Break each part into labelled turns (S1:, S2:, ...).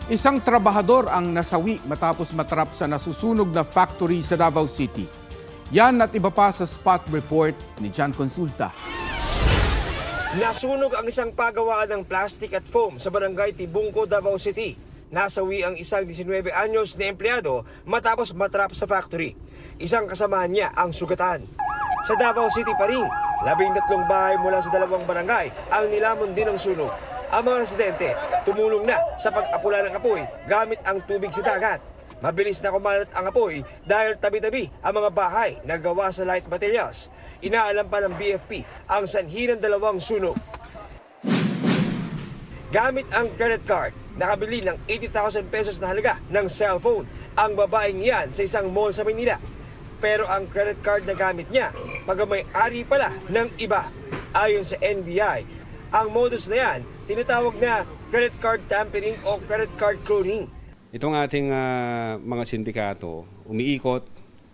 S1: Isang trabahador ang nasawi matapos matrap sa nasusunog na factory sa Davao City. Yan at iba pa sa spot report ni Jan Consulta.
S2: Nasunog ang isang pagawaan ng plastic at foam sa barangay Tibungco, Davao City. Nasawi ang isang 19 anyos na empleyado matapos matrap sa factory. Isang kasamahan niya ang sugatan. Sa Davao City pa rin, 13 bahay mula sa 2 barangay ang nilamon din ng sunog. Ang mga residente tumulong na sa pag-apula ng apoy gamit ang tubig sa dagat. Mabilis na kumalat ang apoy dahil tabi-tabi ang mga bahay na gawa sa light materials. Inaalam pa ng BFP ang sanhi ng 2 sunog. Gamit ang credit card, nakabili ng 80,000 pesos na halaga ng cellphone ang babaeng yan sa isang mall sa Maynila. Pero ang credit card na gamit niya, pagmay-ari pala ng iba. Ayon sa NBI, ang modus na yan, tinatawag na credit card tampering o credit card cloning.
S3: Itong ating mga sindikato, umiikot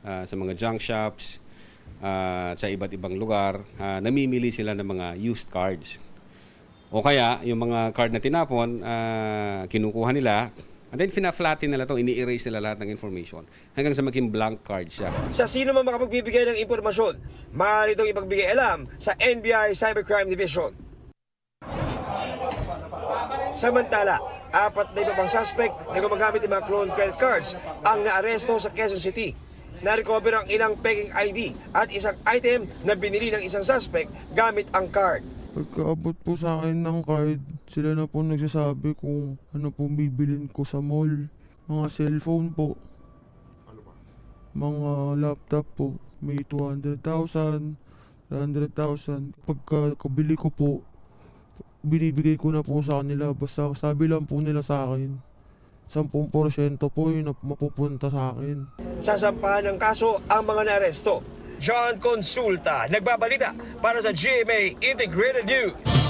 S3: sa mga junk shops, sa iba't ibang lugar, namimili sila ng mga used cards. O kaya, yung mga card na tinapon, kinukuha nila, and then fina-flatten nila ito, ini-erase nila lahat ng information hanggang sa maging blank card siya.
S2: Sa sino man makapagbibigay ng impormasyon, maaari itong ipagbigay alam sa NBI Cybercrime Division. Samantala, 4 na iba pang suspect na gumagamit ng mga clone credit cards ang naaresto sa Quezon City. Na-recover ang ilang peking ID at isang item na binili ng isang suspect gamit ang card.
S4: Pagkaabot po sa akin ng card, sila na po nagsasabi kung ano po bibilin ko sa mall. Mga cellphone po. Mga laptop po. May 200,000, 100,000. Pagkabili ko po, binibigay ko na po sa kanila. Basta sabi lang po nila sa akin, 10% po yun na mapupunta sa akin.
S2: Sasampahan ng kaso ang mga naaresto. John Consulta, nagbabalita para sa GMA Integrated News.